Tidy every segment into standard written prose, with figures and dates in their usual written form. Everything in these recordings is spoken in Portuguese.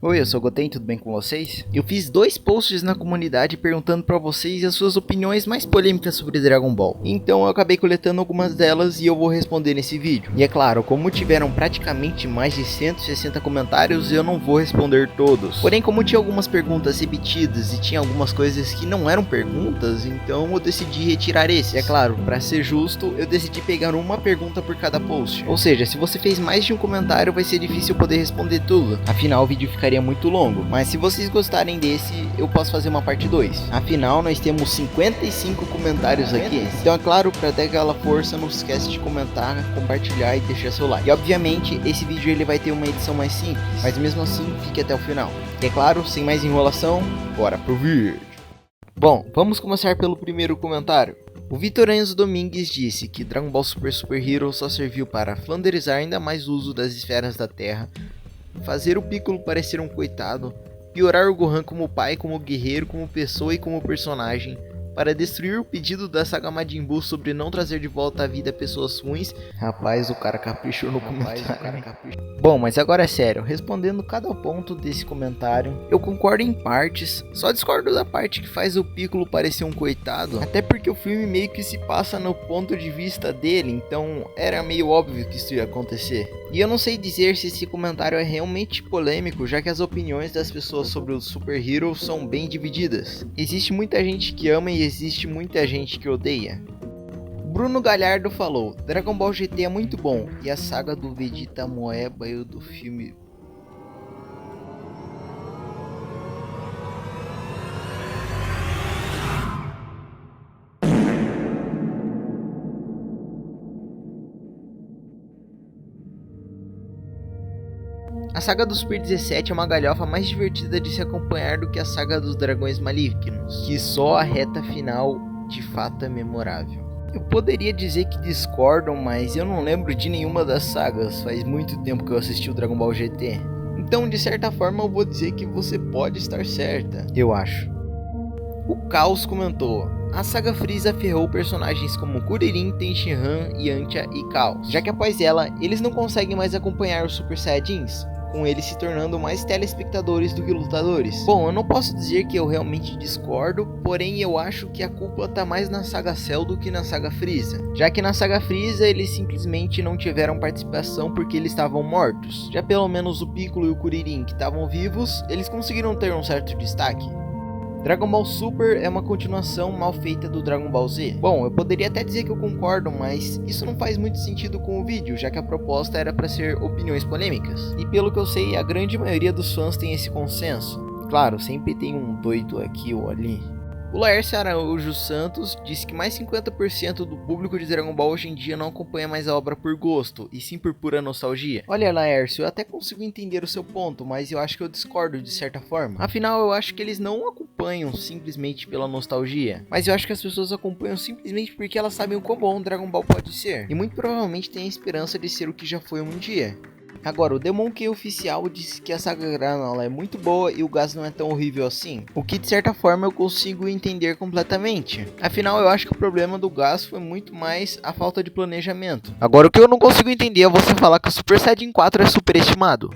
Oi, eu sou o Goten, tudo bem com vocês? Eu fiz 2 posts na comunidade perguntando pra vocês as suas opiniões mais polêmicas sobre Dragon Ball. Então eu acabei coletando algumas delas e eu vou responder nesse vídeo. E é claro, como tiveram praticamente mais de 160 comentários, eu não vou responder todos. Porém, como tinha algumas perguntas repetidas e tinha algumas coisas que não eram perguntas, então eu decidi retirar esses. E é claro, pra ser justo, eu decidi pegar uma pergunta por cada post. Ou seja, se você fez mais de um comentário, vai ser difícil poder responder tudo. Afinal, o vídeo ficaria muito longo, mas se vocês gostarem desse, eu posso fazer uma parte 2. Afinal, nós temos 55 comentários aqui, então é claro, para dar aquela força, não se esquece de comentar, compartilhar e deixar seu like. E obviamente, esse vídeo ele vai ter uma edição mais simples, mas mesmo assim, fique até o final. E é claro, sem mais enrolação, bora pro vídeo. Bom, vamos começar pelo primeiro comentário. O Vitor Enzo Domingues disse que Dragon Ball Super Hero só serviu para flanderizar ainda mais o uso das esferas da Terra, fazer o Piccolo parecer um coitado, piorar o Gohan como pai, como guerreiro, como pessoa e como personagem, para destruir o pedido da saga Majin Buu sobre não trazer de volta à vida pessoas ruins. Rapaz, o cara caprichou no comentário. Bom, mas agora é sério, respondendo cada ponto desse comentário, eu concordo em partes, só discordo da parte que faz o Piccolo parecer um coitado, até porque o filme meio que se passa no ponto de vista dele, então era meio óbvio que isso ia acontecer. E eu não sei dizer se esse comentário é realmente polêmico, já que as opiniões das pessoas sobre os Super Heroes são bem divididas. Existe muita gente que ama e existe muita gente que odeia. Bruno Galhardo falou: Dragon Ball GT é muito bom, e a saga do Vegeta Moeba e o do filme... A saga do Super 17 é uma galhofa mais divertida de se acompanhar do que a saga dos Dragões Malignos, que só a reta final de fato é memorável. Eu poderia dizer que discordam, mas eu não lembro de nenhuma das sagas, faz muito tempo que eu assisti o Dragon Ball GT. Então, de certa forma, eu vou dizer que você pode estar certa, eu acho. O Caos comentou: a saga Frieza ferrou personagens como Kuririn, Tenshinhan, Yantia e Caos, já que após ela, eles não conseguem mais acompanhar os Super Saiyajins, com eles se tornando mais telespectadores do que lutadores. Bom, eu não posso dizer que eu realmente discordo, porém eu acho que a culpa tá mais na saga Cell do que na saga Frieza, já que na saga Frieza eles simplesmente não tiveram participação porque eles estavam mortos. Já pelo menos o Piccolo e o Kuririn, que estavam vivos, eles conseguiram ter um certo destaque. Dragon Ball Super é uma continuação mal feita do Dragon Ball Z. Bom, eu poderia até dizer que eu concordo, mas isso não faz muito sentido com o vídeo, já que a proposta era para ser opiniões polêmicas. E pelo que eu sei, a grande maioria dos fãs tem esse consenso. Claro, sempre tem um doido aqui ou ali. O Laércio Araújo Santos disse que mais 50% do público de Dragon Ball hoje em dia não acompanha mais a obra por gosto, e sim por pura nostalgia. Olha, Laércio, eu até consigo entender o seu ponto, mas eu acho que eu discordo de certa forma. Afinal, eu acho que eles não acompanham simplesmente pela nostalgia, mas eu acho que as pessoas acompanham simplesmente porque elas sabem o quão bom Dragon Ball pode ser, e muito provavelmente têm a esperança de ser o que já foi um dia. Agora, o Demonkey oficial disse que a saga Granola é muito boa e o Gas não é tão horrível assim, o que de certa forma eu consigo entender completamente. Afinal, eu acho que o problema do Gas foi muito mais a falta de planejamento. Agora, o que eu não consigo entender é você falar que o Super Saiyajin 4 é superestimado.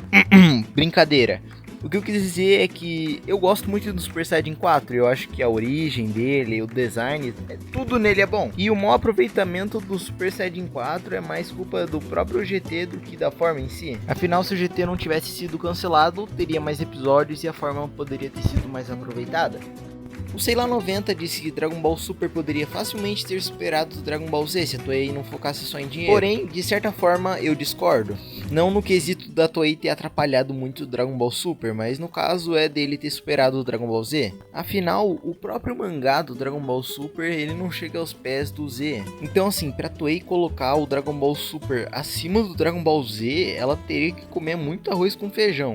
Brincadeira. O que eu quis dizer é que eu gosto muito do Super Saiyajin 4, eu acho que a origem dele, o design, tudo nele é bom. E o mau aproveitamento do Super Saiyajin 4 é mais culpa do próprio GT do que da forma em si. Afinal, se o GT não tivesse sido cancelado, teria mais episódios e a forma poderia ter sido mais aproveitada. O Sei-lá 90 disse que Dragon Ball Super poderia facilmente ter superado o Dragon Ball Z se a Toei não focasse só em dinheiro. Porém, de certa forma, eu discordo. Não no quesito da Toei ter atrapalhado muito o Dragon Ball Super, mas no caso é dele ter superado o Dragon Ball Z. Afinal, o próprio mangá do Dragon Ball Super, ele não chega aos pés do Z. Então assim, pra Toei colocar o Dragon Ball Super acima do Dragon Ball Z, ela teria que comer muito arroz com feijão.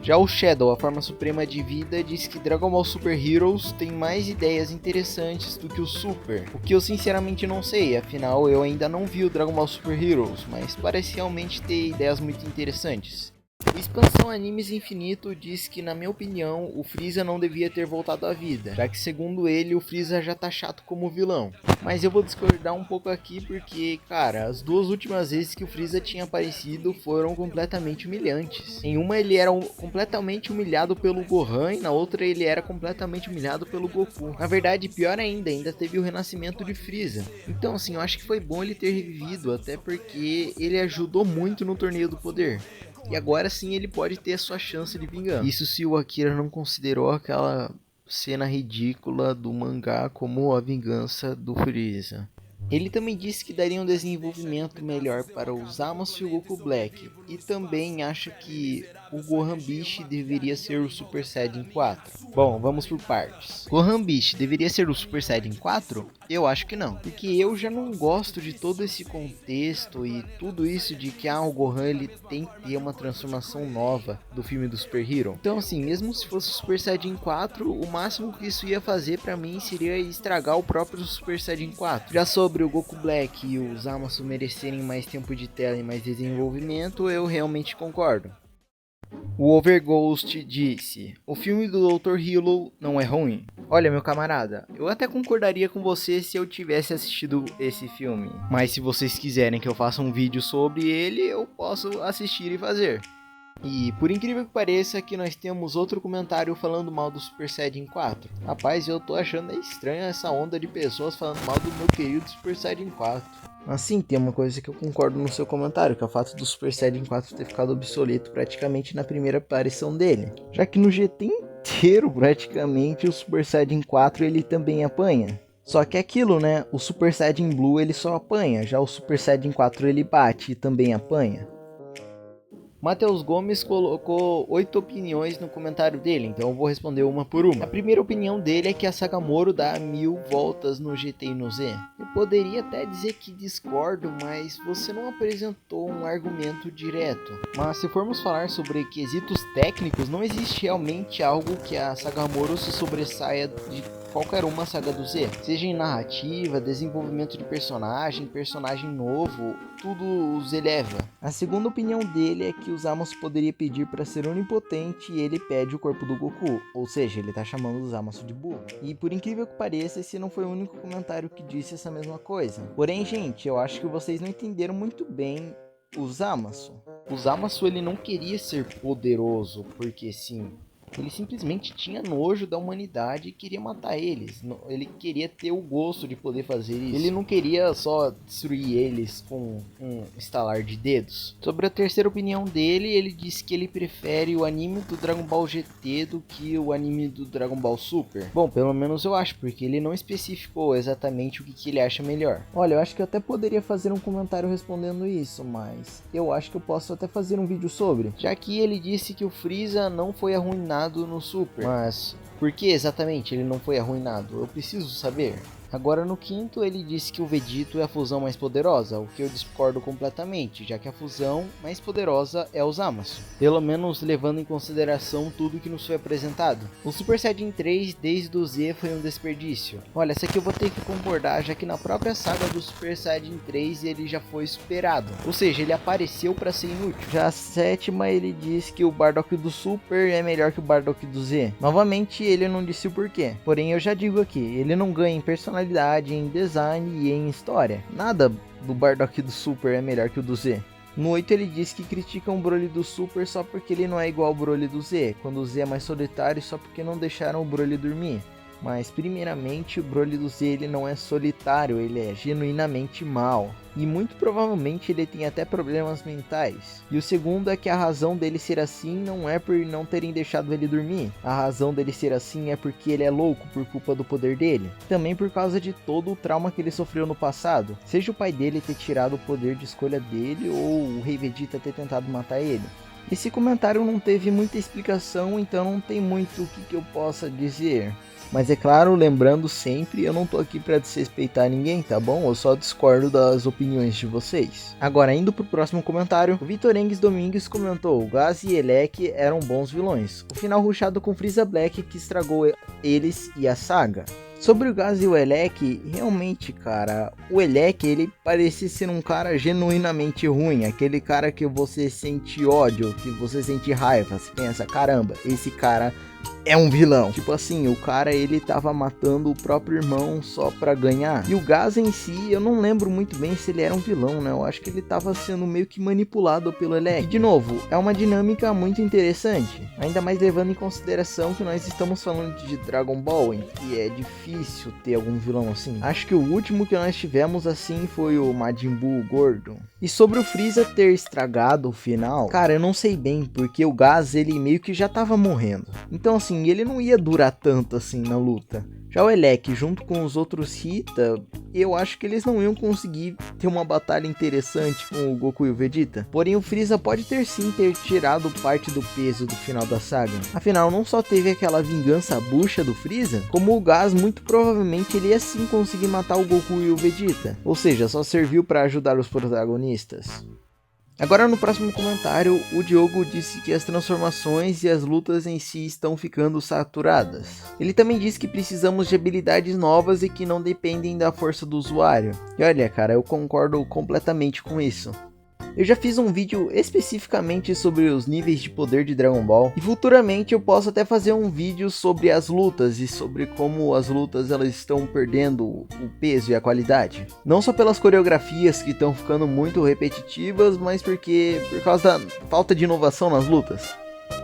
Já o Shadow, a forma suprema de vida, diz que Dragon Ball Super Heroes tem mais ideias interessantes do que o Super, o que eu sinceramente não sei, afinal eu ainda não vi o Dragon Ball Super Heroes, mas parece realmente ter ideias muito interessantes. O Expansão Animes Infinito diz que, na minha opinião, o Freeza não devia ter voltado à vida, já que segundo ele, o Freeza já tá chato como vilão. Mas eu vou discordar um pouco aqui porque, cara, as duas últimas vezes que o Freeza tinha aparecido foram completamente humilhantes. Em uma ele era completamente humilhado pelo Gohan e na outra ele era completamente humilhado pelo Goku. Na verdade, pior ainda teve o renascimento de Freeza. Então assim, eu acho que foi bom ele ter revivido, até porque ele ajudou muito no Torneio do Poder. E agora sim ele pode ter a sua chance de vingança. Isso se o Akira não considerou aquela cena ridícula do mangá como a vingança do Freeza. Ele também disse que daria um desenvolvimento melhor para o Zamasu e o Goku Black. E também acha que o Gohan Beast deveria ser o Super Saiyajin 4. Bom, vamos por partes. Gohan Beast deveria ser o Super Saiyajin 4? Eu acho que não. Porque eu já não gosto de todo esse contexto e tudo isso de que o Gohan ele tem que ter uma transformação nova do filme do Super Hero. Então assim, mesmo se fosse o Super Saiyajin 4, o máximo que isso ia fazer pra mim seria estragar o próprio Super Saiyajin 4. Já sobre o Goku Black e o Zamasu merecerem mais tempo de tela e mais desenvolvimento, eu realmente concordo. O Overghost disse: o filme do Dr. Hilo não é ruim. Olha, meu camarada, eu até concordaria com você se eu tivesse assistido esse filme. Mas se vocês quiserem que eu faça um vídeo sobre ele, eu posso assistir e fazer. E por incrível que pareça, aqui nós temos outro comentário falando mal do Super Saiyajin 4. Rapaz, eu tô achando estranha essa onda de pessoas falando mal do meu querido Super Saiyajin 4. Assim, tem uma coisa que eu concordo no seu comentário, que é o fato do Super Saiyajin 4 ter ficado obsoleto praticamente na primeira aparição dele. Já que no GT inteiro, praticamente, o Super Saiyajin 4 ele também apanha. Só que é aquilo, né? O Super Saiyajin Blue ele só apanha, já o Super Saiyajin 4 ele bate e também apanha. Matheus Gomes colocou 8 opiniões no comentário dele, então eu vou responder uma por uma. A primeira opinião dele é que a saga Moro dá 1000 voltas no GT e no Z. Eu poderia até dizer que discordo, mas você não apresentou um argumento direto. Mas se formos falar sobre quesitos técnicos, não existe realmente algo que a saga Moro se sobressaia de qualquer uma saga do Z. Seja em narrativa, desenvolvimento de personagem novo, tudo os eleva. A segunda opinião dele é que o Zamasu poderia pedir para ser onipotente e ele pede o corpo do Goku. Ou seja, ele tá chamando o Zamasu de burro. E por incrível que pareça, esse não foi o único comentário que disse essa mesma coisa. Porém, gente, eu acho que vocês não entenderam muito bem o Zamasu. O Zamasu ele não queria ser poderoso, porque sim. Ele simplesmente tinha nojo da humanidade e queria matar eles. Ele queria ter o gosto de poder fazer isso. Ele não queria só destruir eles com um estalar de dedos. Sobre a terceira opinião dele, ele disse que ele prefere o anime do Dragon Ball GT do que o anime do Dragon Ball Super. Bom, pelo menos eu acho, porque ele não especificou exatamente o que ele acha melhor. Olha, eu acho que eu até poderia fazer um comentário respondendo isso, mas eu acho que eu posso até fazer um vídeo sobre. Já que ele disse que o Freeza não foi arruinado no Super. Mas por que exatamente ele não foi arruinado? Eu preciso saber. Agora no quinto ele disse que o Vegito é a fusão mais poderosa, o que eu discordo completamente, já que a fusão mais poderosa é o Zamasu. Pelo menos levando em consideração tudo que nos foi apresentado. O Super Saiyajin 3 desde o Z foi um desperdício. Olha, essa aqui eu vou ter que concordar, já que na própria saga do Super Saiyajin 3 ele já foi superado. Ou seja, ele apareceu para ser inútil. Já a sétima ele diz que o Bardock do Super é melhor que o Bardock do Z. Novamente ele não disse o porquê. Porém eu já digo aqui, ele não ganha em personalidade, em design e em história. Nada do Bardock do Super é melhor que o do Z. No 8 ele diz que criticam o Broly do Super só porque ele não é igual ao Broly do Z, quando o Z é mais solitário só porque não deixaram o Broly dormir. Mas primeiramente o Broly do Z ele não é solitário, ele é genuinamente mau. E muito provavelmente ele tem até problemas mentais. E o segundo é que a razão dele ser assim não é por não terem deixado ele dormir. A razão dele ser assim é porque ele é louco por culpa do poder dele. Também por causa de todo o trauma que ele sofreu no passado. Seja o pai dele ter tirado o poder de escolha dele ou o Rei Vegeta ter tentado matar ele. Esse comentário não teve muita explicação, então não tem muito o que eu possa dizer. Mas é claro, lembrando sempre, eu não tô aqui pra desrespeitar ninguém, tá bom? Eu só discordo das opiniões de vocês. Agora, indo pro próximo comentário, o Vitor Engues Domingues comentou: Gaz e Elec eram bons vilões. O final rushado com Freeza Black que estragou eles e a saga. Sobre o Gaz e o Elec, realmente, cara, o Elec, ele parecia ser um cara genuinamente ruim, aquele cara que você sente ódio, que você sente raiva, você pensa, caramba, esse cara é um vilão. Tipo assim, o cara, ele tava matando o próprio irmão só pra ganhar. E o Gaz em si, eu não lembro muito bem se ele era um vilão, né? Eu acho que ele tava sendo meio que manipulado pelo Elec. E de novo, é uma dinâmica muito interessante. Ainda mais levando em consideração que nós estamos falando de Dragon Ball, em que é difícil ter algum vilão assim. Acho que o último que nós tivemos assim foi o Majin Buu gordo. E sobre o Freeza ter estragado o final, cara, eu não sei bem, porque o Gaz, ele meio que já tava morrendo. Então assim, ele não ia durar tanto assim na luta. Já o Elec, junto com os outros Hita, eu acho que eles não iam conseguir ter uma batalha interessante com o Goku e o Vegeta. Porém, o Freeza pode ter sim ter tirado parte do peso do final da saga. Afinal, não só teve aquela vingança bucha do Freeza, como o Gaz muito provavelmente ele ia sim conseguir matar o Goku e o Vegeta. Ou seja, só serviu para ajudar os protagonistas. Agora no próximo comentário, o Diogo disse que as transformações e as lutas em si estão ficando saturadas. Ele também disse que precisamos de habilidades novas e que não dependem da força do usuário. E olha, cara, eu concordo completamente com isso. Eu já fiz um vídeo especificamente sobre os níveis de poder de Dragon Ball e futuramente eu posso até fazer um vídeo sobre as lutas e sobre como as lutas elas estão perdendo o peso e a qualidade. Não só pelas coreografias que estão ficando muito repetitivas, mas por causa da falta de inovação nas lutas.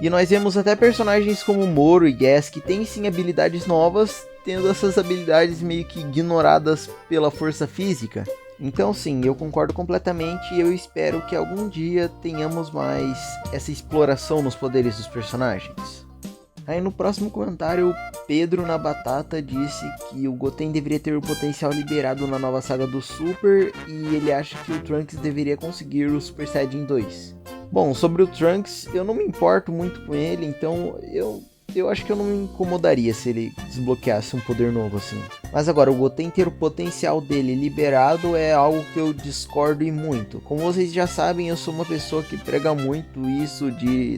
E nós vemos até personagens como Moro e Gas que têm sim habilidades novas, tendo essas habilidades meio que ignoradas pela força física. Então sim, eu concordo completamente e eu espero que algum dia tenhamos mais essa exploração nos poderes dos personagens. Aí no próximo comentário, o Pedro na Batata disse que o Goten deveria ter o potencial liberado na nova saga do Super e ele acha que o Trunks deveria conseguir o Super Saiyajin 2. Bom, sobre o Trunks, eu não me importo muito com ele, então eu acho que eu não me incomodaria se ele desbloqueasse um poder novo assim. Mas agora, o Goten ter o potencial dele liberado é algo que eu discordo e muito. Como vocês já sabem, eu sou uma pessoa que prega muito isso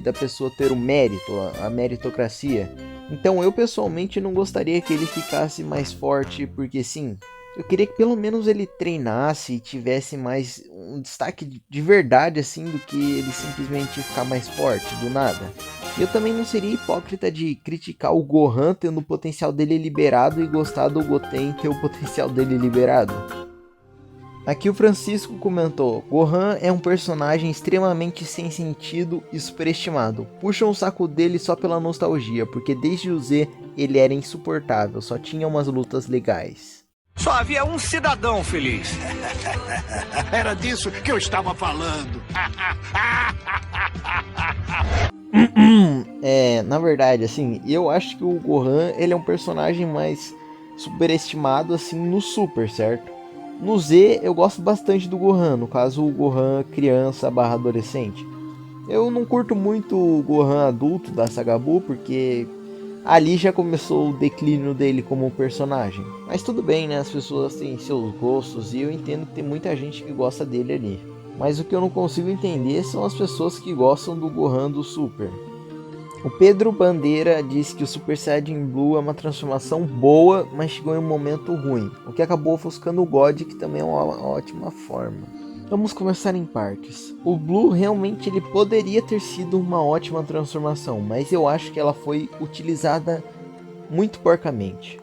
da pessoa ter o mérito, a meritocracia. Então eu pessoalmente não gostaria que ele ficasse mais forte, porque sim, eu queria que pelo menos ele treinasse e tivesse mais um destaque de verdade assim do que ele simplesmente ficar mais forte do nada. Eu também não seria hipócrita de criticar o Gohan tendo o potencial dele liberado e gostar do Goten ter o potencial dele liberado. Aqui o Francisco comentou: Gohan é um personagem extremamente sem sentido e superestimado. Puxam o saco dele só pela nostalgia, porque desde o Z ele era insuportável, só tinha umas lutas legais. Só havia um cidadão feliz. Era disso que eu estava falando. Na verdade, assim, eu acho que o Gohan, ele é um personagem mais superestimado, assim, no Super, certo? No Z, eu gosto bastante do Gohan, no caso, o Gohan criança / adolescente. Eu não curto muito o Gohan adulto da Saga Buu, porque ali já começou o declínio dele como personagem. Mas tudo bem, né? As pessoas têm seus gostos e eu entendo que tem muita gente que gosta dele ali. Mas o que eu não consigo entender são as pessoas que gostam do Gohan do Super. O Pedro Bandeira disse que o Super Saiyajin Blue é uma transformação boa, mas chegou em um momento ruim, o que acabou ofuscando o God, que também é uma ótima forma. Vamos começar em partes. O Blue realmente ele poderia ter sido uma ótima transformação, mas eu acho que ela foi utilizada muito porcamente.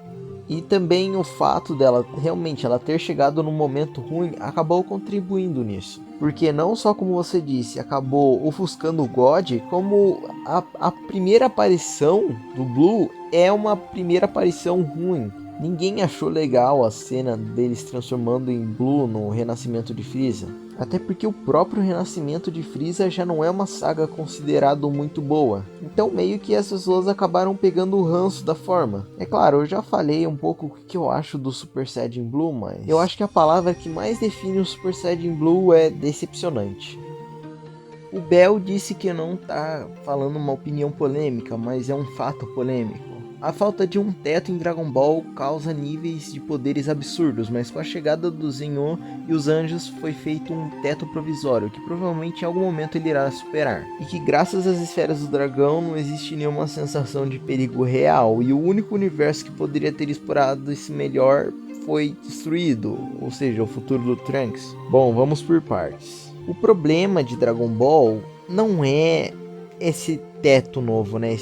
E também o fato dela realmente ela ter chegado num momento ruim acabou contribuindo nisso. Porque não só como você disse, acabou ofuscando o God, como a primeira aparição do Blue é uma primeira aparição ruim. Ninguém achou legal a cena deles transformando em Blue no renascimento de Freeza. Até porque o próprio renascimento de Freeza já não é uma saga considerada muito boa. Então meio que as pessoas acabaram pegando o ranço da forma. É claro, eu já falei um pouco o que eu acho do Super Saiyajin Blue, mas eu acho que a palavra que mais define o Super Saiyajin Blue é decepcionante. O Bel disse que não tá falando uma opinião polêmica, mas é um fato polêmico. A falta de um teto em Dragon Ball causa níveis de poderes absurdos, mas com a chegada do Zenhou e os anjos foi feito um teto provisório, que provavelmente em algum momento ele irá superar. E que graças às esferas do dragão não existe nenhuma sensação de perigo real, e o único universo que poderia ter explorado esse melhor foi destruído, ou seja, o futuro do Trunks. Bom, vamos por partes. O problema de Dragon Ball não é esse teto novo, né?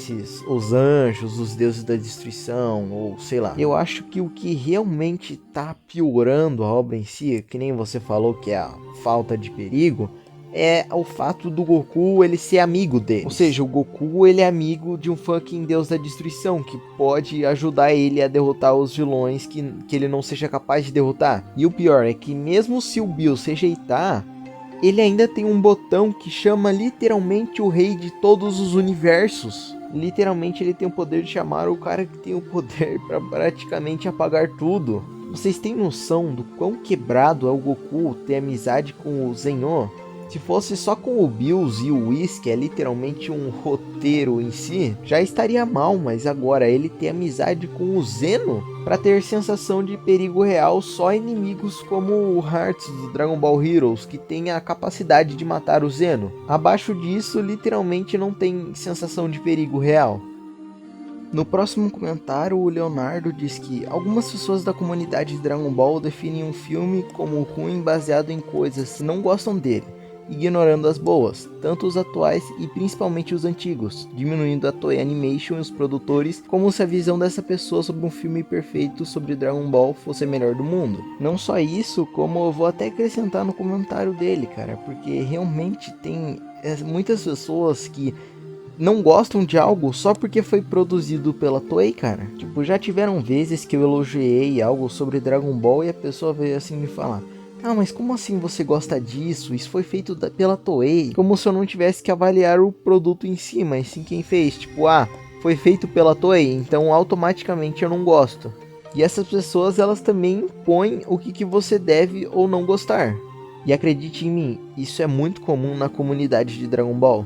Os anjos, os deuses da destruição, ou sei lá. Eu acho que o que realmente tá piorando a obra em si, que nem você falou que é a falta de perigo, é o fato do Goku ele ser amigo dele. Ou seja, o Goku ele é amigo de um fucking deus da destruição, que pode ajudar ele a derrotar os vilões que ele não seja capaz de derrotar. E o pior é que mesmo se o Bill se ajeitar, ele ainda tem um botão que chama literalmente o rei de todos os universos. Literalmente ele tem o poder de chamar o cara que tem o poder para praticamente apagar tudo. Vocês têm noção do quão quebrado é o Goku ter amizade com o Zenhou? Se fosse só com o Bills e o Whis, que é literalmente um roteiro em si, já estaria mal, mas agora ele ter amizade com o Zeno, para ter sensação de perigo real, só inimigos como o Hearts do Dragon Ball Heroes, que tem a capacidade de matar o Zeno. Abaixo disso, literalmente não tem sensação de perigo real. No próximo comentário, o Leonardo diz que algumas pessoas da comunidade de Dragon Ball definem um filme como ruim baseado em coisas que não gostam dele, ignorando as boas, tanto os atuais e principalmente os antigos, diminuindo a Toei Animation e os produtores, como se a visão dessa pessoa sobre um filme perfeito sobre Dragon Ball fosse a melhor do mundo. Não só isso, como eu vou até acrescentar no comentário dele, cara, porque realmente tem muitas pessoas que não gostam de algo só porque foi produzido pela Toei, cara. Tipo, já tiveram vezes que eu elogiei algo sobre Dragon Ball e a pessoa veio assim me falar: ah, mas como assim você gosta disso? Isso foi feito pela Toei. Como se eu não tivesse que avaliar o produto em si, mas sim quem fez. Tipo, foi feito pela Toei, então automaticamente eu não gosto. E essas pessoas, elas também impõem o que você deve ou não gostar. E acredite em mim, isso é muito comum na comunidade de Dragon Ball.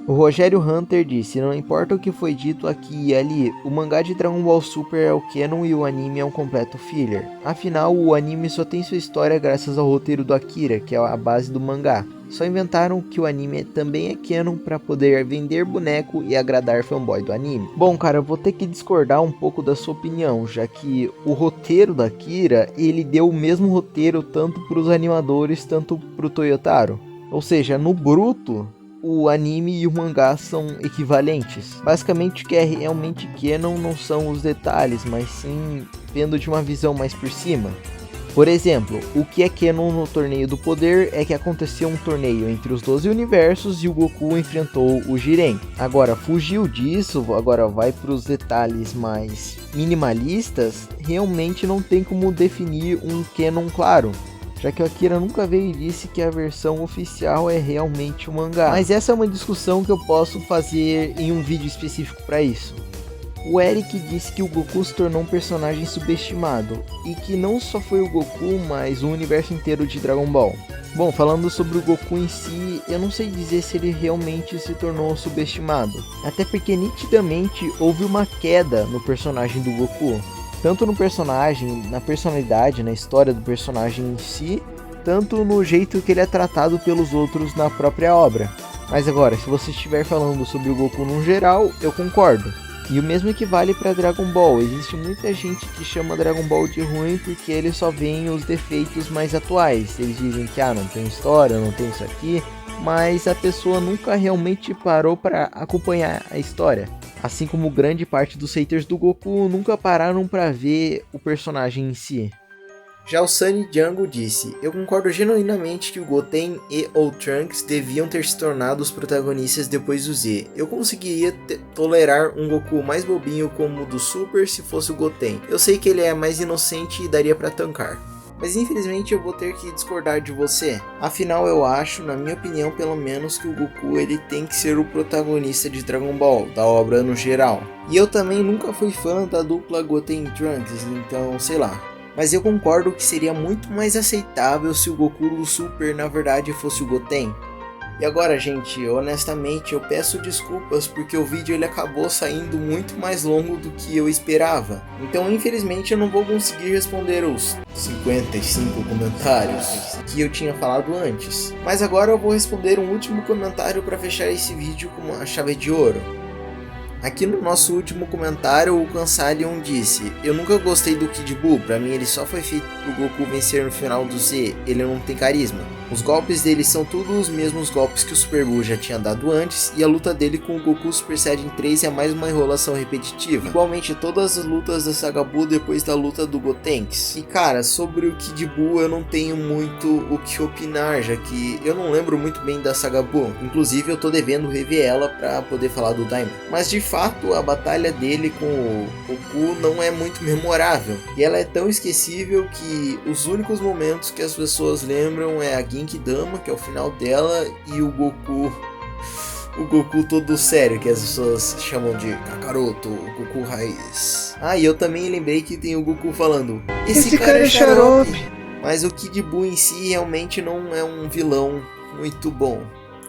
O Rogério Hunter disse: não importa o que foi dito aqui e ali, o mangá de Dragon Ball Super é o canon e o anime é um completo filler. Afinal, o anime só tem sua história graças ao roteiro do Akira, que é a base do mangá. Só inventaram que o anime também é canon para poder vender boneco e agradar fanboy do anime. Bom, cara, eu vou ter que discordar um pouco da sua opinião, já que o roteiro da Akira, ele deu o mesmo roteiro tanto para os animadores, tanto para o Toyotaro. Ou seja, no bruto, o anime e o mangá são equivalentes. Basicamente o que é realmente canon não são os detalhes, mas sim vendo de uma visão mais por cima. Por exemplo, o que é canon no Torneio do Poder é que aconteceu um torneio entre os 12 universos e o Goku enfrentou o Jiren. Agora, fugiu disso, agora vai para os detalhes mais minimalistas, realmente não tem como definir um canon claro, já que o Akira nunca veio e disse que a versão oficial é realmente o mangá. Mas essa é uma discussão que eu posso fazer em um vídeo específico para isso. O Eric disse que o Goku se tornou um personagem subestimado, e que não só foi o Goku, mas o universo inteiro de Dragon Ball. Bom, falando sobre o Goku em si, eu não sei dizer se ele realmente se tornou subestimado, até porque nitidamente houve uma queda no personagem do Goku. Tanto no personagem, na personalidade, na história do personagem em si, tanto no jeito que ele é tratado pelos outros na própria obra. Mas agora, se você estiver falando sobre o Goku no geral, eu concordo. E o mesmo equivale para Dragon Ball. Existe muita gente que chama Dragon Ball de ruim porque eles só veem os defeitos mais atuais. Eles dizem que não tem história, não tem isso aqui, mas a pessoa nunca realmente parou para acompanhar a história. Assim como grande parte dos haters do Goku nunca pararam para ver o personagem em si. Já o Sunny Django disse: eu concordo genuinamente que o Goten e o Trunks deviam ter se tornado os protagonistas depois do Z. Eu conseguiria tolerar um Goku mais bobinho como o do Super se fosse o Goten. Eu sei que ele é mais inocente e daria para tancar. Mas infelizmente eu vou ter que discordar de você. Afinal, eu acho, na minha opinião pelo menos, que o Goku ele tem que ser o protagonista de Dragon Ball, da obra no geral. E eu também nunca fui fã da dupla Goten e Trunks, então sei lá. Mas eu concordo que seria muito mais aceitável se o Goku do Super na verdade fosse o Goten. E agora, gente, honestamente eu peço desculpas porque o vídeo ele acabou saindo muito mais longo do que eu esperava. Então, infelizmente, eu não vou conseguir responder os 55 comentários que eu tinha falado antes. Mas agora eu vou responder um último comentário para fechar esse vídeo com uma chave de ouro. Aqui no nosso último comentário, o Cansalion disse: eu nunca gostei do Kid Buu, pra mim ele só foi feito pro Goku vencer no final do Z, ele não tem carisma. Os golpes dele são todos os mesmos golpes que o Super Buu já tinha dado antes, e a luta dele com o Goku Super Saiyajin 3 é mais uma enrolação repetitiva. Igualmente todas as lutas da Saga Buu depois da luta do Gotenks. E cara, sobre o Kid Buu eu não tenho muito o que opinar, já que eu não lembro muito bem da Saga Buu. Inclusive eu tô devendo rever ela pra poder falar do Daima. Mas de fato a batalha dele com o Goku não é muito memorável. E ela é tão esquecível que os únicos momentos que as pessoas lembram é a Genkidama, que é o final dela, e o Goku todo sério, que as pessoas chamam de Kakaroto, o Goku raiz. Ah, e eu também lembrei que tem o Goku falando: esse cara é xarope. Mas o Kid Buu em si realmente não é um vilão muito bom.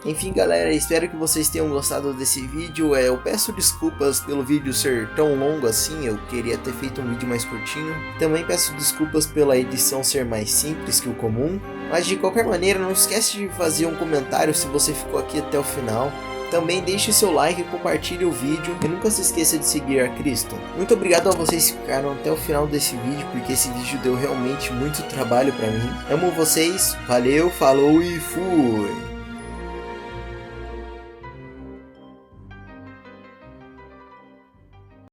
Enfim, galera, espero que vocês tenham gostado desse vídeo. Eu peço desculpas pelo vídeo ser tão longo assim, eu queria ter feito um vídeo mais curtinho. Também peço desculpas pela edição ser mais simples que o comum. Mas de qualquer maneira, não esquece de fazer um comentário se você ficou aqui até o final. Também deixe seu like, compartilhe o vídeo e nunca se esqueça de seguir a Cristo. Muito obrigado a vocês que ficaram até o final desse vídeo, porque esse vídeo deu realmente muito trabalho pra mim. Amo vocês, valeu, falou e fui!